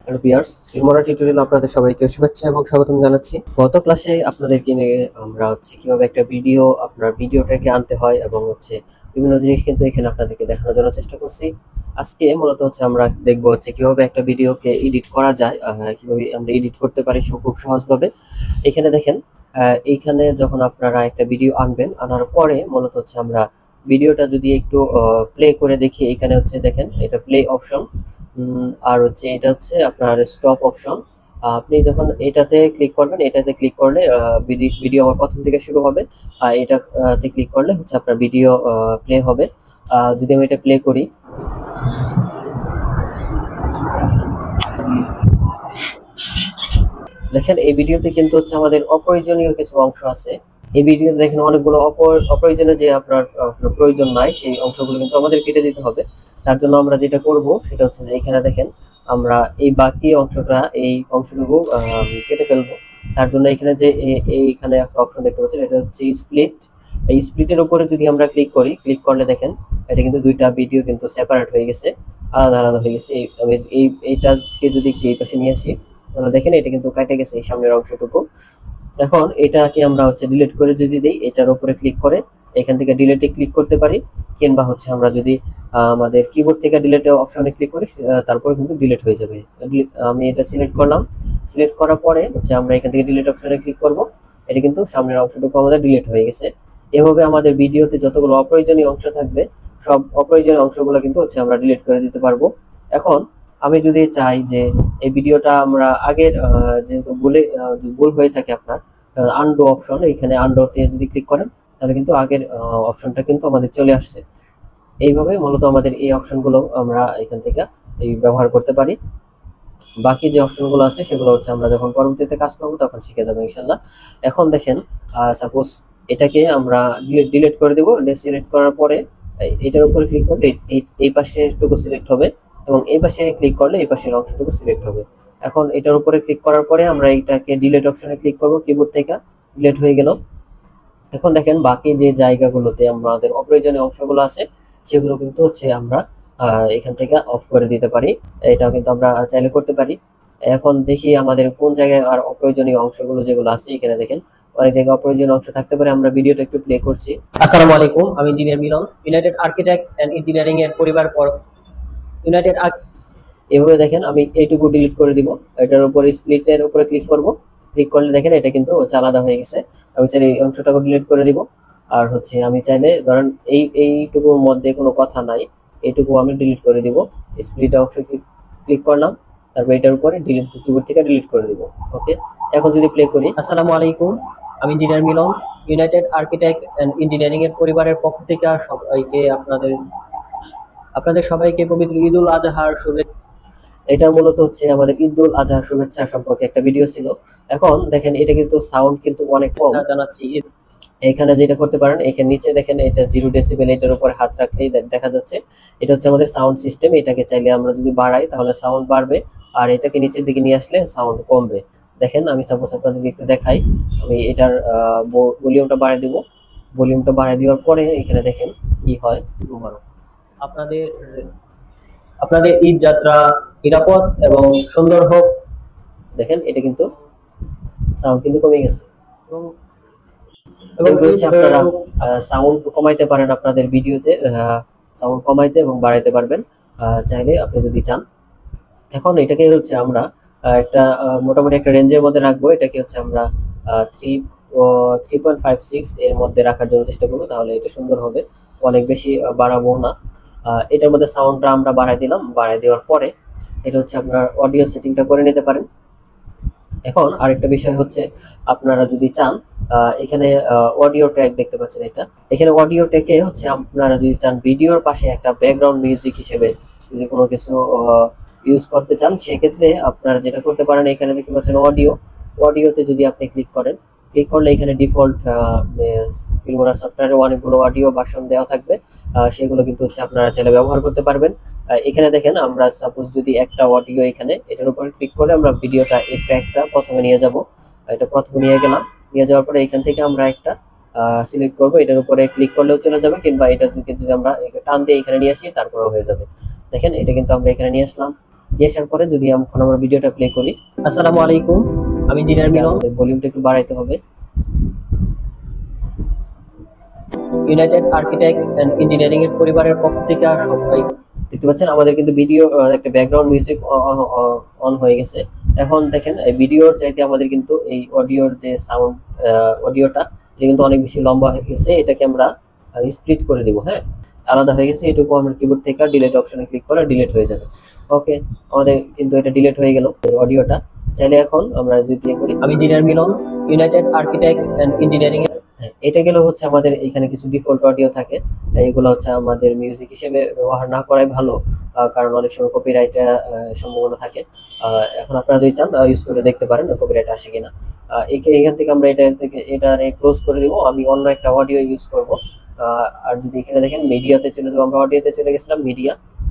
Hello viewers, Filmora টিউটোরিয়ালে আপনাদের সবাইকে শুভেচ্ছা এবং স্বাগতম জানাচ্ছি। গত ক্লাসে আপনাদেরকে নিয়ে আমরা কিভাবে একটা ভিডিওটাকে আনতে হয় এবং বিভিন্ন জিনিস কিন্তু এখানে আপনাদেরকে দেখানোর জন্য চেষ্টা করছি। আজকে মূলত আমরা দেখবো কিভাবে একটা ভিডিওকে এডিট করা যায়, কিভাবে আমরা এডিট করতে পারি খুব সহজভাবে। এখানে দেখেন, এইখানে যখন আপনারা একটা ভিডিও আনবেন, আনার পরে মূলত আমরা ভিডিওটা যদি একটু প্লে করে দেখি, এখানে দেখেন এটা প্লে অপশন, আর এটা আপনার স্টপ অপশন। আপনি যখন এটাতে ক্লিক করলে ভিডিও আবার প্রথম থেকে শুরু হবে। আর এটাতে ক্লিক করলে আপনার ভিডিও প্লে হবে। যদি আমি এটা প্লে করি, দেখেন এই ভিডিওতে কিন্তু আমাদের অপ্রয়োজনীয় কিছু অংশ আছে। এই ভিডিওতে দেখেন অনেকগুলো অপ্রয়োজনীয়, যে আপনার প্রয়োজন নাই সেই অংশগুলো কিন্তু আমাদের কেটে দিতে হবে। তার জন্য আমরা যেটা করব সেটা যে এখানে দেখেন আমরা এই বাকি অংশটা, এই অংশটুকু কেটে ফেলবো। তার জন্য এখানে এইখানে একটা অপশন দেখতে পাচ্ছেন, এটা স্প্লিট। এই স্প্লিটের উপরে যদি আমরা ক্লিক করলে দেখেন এটা কিন্তু দুইটা ভিডিও কিন্তু সেপারেট হয়ে গেছে, আলাদা আলাদা হয়ে গেছে। আমি এইটাকে যদি এই পাশে নিয়ে আসি, তাহলে দেখেন এটা কিন্তু কেটে গেছে এই সামনের অংশটুকু। এখন এটাকে আমরা ডিলিট করে যদি দেই, এটার উপরে ক্লিক করে এখান থেকে ডিলিটে ক্লিক করতে পারি, কিংবা আমরা যদি আমাদের কিবোর্ড থেকে ডিলিট অপশনে ক্লিক করি, তারপরে কিন্তু ডিলিট হয়ে যাবে। আমি এটা সিলেক্ট করলাম। সিলেক্ট করার পরে আমরা এখান থেকে ডিলিট অপশনে ক্লিক করব। এটা কিন্তু সামনের অংশটুকু আমাদের ডিলিট হয়ে গেছে। এভাবে আমাদের ভিডিওতে যতগুলো অপ্রয়োজনীয় অংশ থাকবে, সব অপ্রয়োজনীয় অংশগুলো কিন্তু আমরা ডিলিট করে দিতে পারবো। এখন আমি যদি চাই যে এই ভিডিওটা আমরা আগের যেহেতু ভুল হয়ে থাকে আপনার, আনডু অপশন, এখানে আনডুতে যদি ক্লিক করেন তাহলে কিন্তু আগের অপশনটা কিন্তু আমাদের চলে আসছে। এইভাবে মূলত আমাদের এই অপশনগুলো আমরা এখান থেকে ব্যবহার করতে পারি। বাকি যে অপশনগুলো আছে সেগুলো আমরা যখন পরবর্তীতে কাজ করবো তখন শিখে যাবো ইনশাল্লাহ। এখন দেখেন, সাপোজ এটাকে আমরা ডিলিট করে দেবো। সিলেক্ট করার পরে এটার উপরে ক্লিক করলে এই পাশেটুকু সিলেক্ট হবে, এবং এই পাশে ক্লিক করলে এই পাশের অংশটুকু সিলেক্ট হবে। এখন এটার উপরে ক্লিক করার পরে আমরা এটাকে ডিলিট অপশনে ক্লিক করবো, কিবোর্ড থেকে ডিলিট হয়ে গেল। এখন দেখেন বাকি যে জায়গাগুলোতে আমাদের অপ্রয়োজনীয় অংশগুলো আছে সেগুলো কিন্তু আমরা এখান থেকে অফ করে দিতে পারি। এটাও কিন্তু আমরা চাইলে করতে পারি। এখন দেখি আমাদের কোন জায়গায় আর অপ্রয়োজনীয় অংশগুলো যেগুলো আছে, এখানে দেখেন অনেক জায়গায় অপ্রয়োজনীয় অংশ থাকতে পারে। আমরা ভিডিওটা একটু প্লে করছি। আসসালামু আলাইকুম, আমি engineer Milan, united architect and engineering এর পরিবার ইউনাইটেড। এভাবে দেখেন আমি এইটুকু ডিলিট করে দিব। এটার উপরে স্প্লিটের উপরে ক্লিক করব। ক্লিক করলে দেখেন এটা কিন্তু আলাদা হয়ে গেছে। আমি চাইলে এই অংশটাকে ডিলিট করে দিব। আর আমি চাইলে ধরেন এইটুকুর মধ্যে কোনো কথা নাই, এইটুকু আমি ডিলিট করে দিব। স্প্লিট অংশ ক্লিক করলাম, তারপর এটার উপরে ডিলিট, কিবোর্ড থেকে ডিলিট করে দিব। ওকে, এখন যদি প্লে করি। আসসালামু আলাইকুম, আমি engineer Milan, united architect and engineering এর পরিবারের পক্ষ থেকে সবাইকে আপনাদের সবাইকে পবিত্র ঈদ উল আজহার শুভেচ্ছা। এটা মূলত আমাদের ঈদ উল আজহার শুভেচ্ছা সম্পর্কে একটা ভিডিও ছিল। এখন দেখেন এটা কিন্তু সাউন্ড কিন্তু অনেক কম জানাচ্ছি। এখানে যেটা করতে পারেন, এখানে নিচে দেখেন এটা 0 ডেসিবেল, এটার উপরে হাত রাখলেই দেখা যাচ্ছে এটা আমাদের সাউন্ড সিস্টেম। এটাকে চাইলে আমরা যদি বাড়াই তাহলে সাউন্ড বাড়বে, আর এটাকে নিচের দিকে নিয়ে আসলে সাউন্ড কমবে। দেখেন আমি সাপোজ আপনাদেরকে একটু দেখাই। আমি এটার ভলিউমটা বাড়িয়ে দিব। ভলিউমটা বাড়িয়ে দেওয়ার পরে এখানে দেখেন কি হয়। আপনাদের আপনাদের ঈদ যাত্রা নিরাপদ এবং সুন্দর হোক। দেখেন এটা কিন্তু সাউন্ড কিন্তু কমে গেছে। এবং আপনারা সাউন্ড কমাইতে পারেন আপনাদের ভিডিওতে, সাউন্ড কমাইতে এবং বাড়াইতে পারবেন চাইলে আপনি যদি চান। এখন এটাকে আমরা একটা মোটামুটি একটা রেঞ্জের মধ্যে রাখবো। এটাকে আমরা 3.56 এর মধ্যে রাখার জন্য চেষ্টা করবো, তাহলে এটা সুন্দর হবে। অনেক বেশি বাড়াবো না। এটার মধ্যে সাউন্ডটা আমরা বাড়াই দিলাম। বাড়াই দেওয়ার পরে এটা আপনার অডিও সেটিংটা করে নিতে পারেন। এখন আরেকটা বিষয় আপনারা যদি চান, এখানে অডিও ট্র্যাক দেখতে পাচ্ছেন, এখানে অডিও ট্র্যাকে আপনারা যদি চান ভিডিওর পাশে একটা ব্যাকগ্রাউন্ড মিউজিক হিসেবে যদি কোনো কিছু ইউজ করতে চান, সেক্ষেত্রে আপনারা যেটা করতে পারেন, এখানে দেখতে পাচ্ছেন অডিওতে যদি আপনি ক্লিক করলে এখানে ডিফল্ট ফিল্মোরা সফটওয়্যারে অনেকগুলো অডিও ভার্সন দেওয়া থাকবে। সেগুলো কিন্তু আপনারা চাইলে ব্যবহার করতে পারবেন। এখানে দেখেন আমরা সাপোজ যদি একটা অডিও এটার উপরে ক্লিক করে আমরা ভিডিওটা, এই ট্র্যাকটা প্রথমে নিয়ে যাব। এটা প্রথমে নিয়ে গেলাম। নিয়ে যাওয়ার পরে এখান থেকে আমরা একটা সিলেক্ট করব। এটার উপরে ক্লিক করলেও চলে যাবে, কিংবা এটা যদি আমরা টান দিয়ে এখানে নিয়ে আসি তারপরেও হয়ে যাবে। দেখেন এটা কিন্তু আমরা এখানে নিয়ে আসলাম। দিয়ে আসার পরে যদি এখন আমরা ভিডিওটা প্লে করি, আসসালামু আলাইকুম, আমি ইঞ্জিনিয়ার মিলন। আমাদের ভলিউমটা একটু বাড়াইতে হবে। ইউনাইটেড আর্কিটেক্ট এন্ড ইঞ্জিনিয়ারিং এর পরিবারের পক্ষ থেকে সবাই দেখতে পাচ্ছেন আমাদের কিন্তু ভিডিও একটা ব্যাকগ্রাউন্ড মিউজিক অন হয়ে গেছে। এখন দেখেন এই ভিডিওর চাইতে আমাদের কিন্তু এই অডিওর যে সাউন্ড অডিওটা এটা কিন্তু অনেক বেশি লম্বা হয়ে গেছে। এটাকে আমরা স্প্লিট করে দিব। হ্যাঁ, আলাদা হয়ে গেছে। এটুকু আমরা কিবোর্ড থেকে ডিলিট অপশনে ক্লিক করে ডিলিট হয়ে যাবে। ওকে, আমাদের কিন্তু এটা ডিলিট হয়ে গেল অডিওটা। চাইলে এখন আমরা যদি প্লে করি, আমি engineer Milan, united architect and engineering এর এটা গেলে হচ্ছে আমাদের এখানে কিছু ডিফল্ট অডিও থাকে, এগুলো হচ্ছে আমাদের মিউজিক হিসেবে ব্যবহার না করাই ভালো, কারণ অনেক সময় কপিরাইট সম্ভাবনা থাকে। এখন আপনারা যদি চান ইউজ করে দেখতে পারেন কপিরাইট আসে কিনা। এখান থেকে আমরা এটা ক্লোজ করে দিব। আমি অন্য একটা অডিও ইউজ করব। আর যদি এখানে দেখেন মিডিয়াতে চলে যাবো, আমরা অডিওতে চলে গেছিলাম।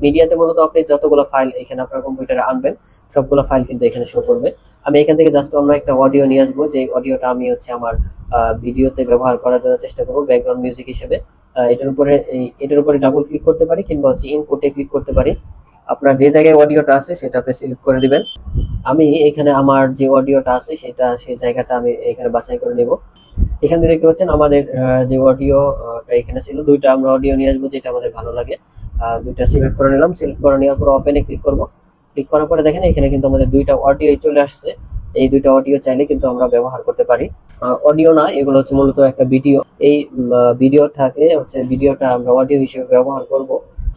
মিডিয়াতে মূলত আপনি যতগুলো ফাইল এখানে আপনার কম্পিউটারে আনবেন সবগুলো ফাইল কিন্তু এখানে শো করবে। আমি এখান থেকে জাস্ট অন্য একটা অডিও নিয়ে আসবো, যে অডিওটা আমি হচ্ছে আমার ভিডিওতে ব্যবহার করার জন্য চেষ্টা করবো ব্যাকগ্রাউন্ড মিউজিক হিসেবে। এটার উপরে ডাবল ক্লিক করতে পারি কিংবা হচ্ছে ইনপুটে ক্লিক করতে পারি। আপনার যে জায়গায় অডিওটা আছে সেটা আপনি সিলেক্ট করে দিবেন। আমি এখানে আমার যে অডিওটা আছে সেই জায়গাটা আমি এখানে বাছাই করে নেব। এখানে দেখতে পাচ্ছেন আমাদের যে অডিওটা এখানে ছিল, দুইটা আমরা অডিও নিয়ে আসবো যেটা আমাদের ভালো লাগে। দুইটা সিলেক্ট করে নিলাম। সিলেক্ট করে নেওয়ার পর ওপেনে ক্লিক করব। ক্লিক করার পরে দেখেন এখানে কিন্তু আমাদের দুইটা অডিও চলে আসছে। এই দুইটা অডিও চাইলে কিন্তু আমরা ব্যবহার করতে পারি। অডিও না, এগুলো হচ্ছে মূলত একটা ভিডিও। এই ভিডিও থাকে হচ্ছে ভিডিওটা আমরা অডিও হিসেবে ব্যবহার করব।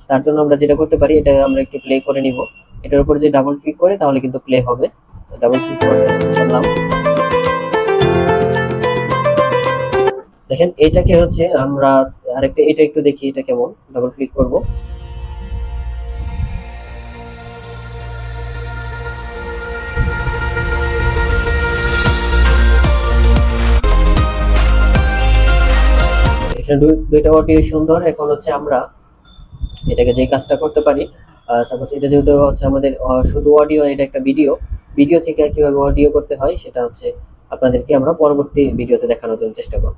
তার জন্য আমরা যেটা করতে পারি, এটা আমরা একটু প্লে করে নিব। এটার উপর যে ডাবল ক্লিক করে তাহলে কিন্তু প্লে হবে। ডাবল ক্লিক করলাম। দেখেন এটাকে হচ্ছে আমরা আরেকটা এটা একটু দেখি এটা কেমন। ডাবল ক্লিক করব। এখানে দুইটা অডিও সুন্দর। এখন হচ্ছে আমরা এটাকে যে কাজটা করতে পারি, সাপোজ এটা যেহেতু হচ্ছে আমাদের শুধু অডিও, এটা একটা ভিডিও থেকে কিভাবে অডিও করতে হয় সেটা হচ্ছে আপনাদেরকে আমরা পরবর্তী ভিডিওতে দেখানোর জন্য চেষ্টা করব।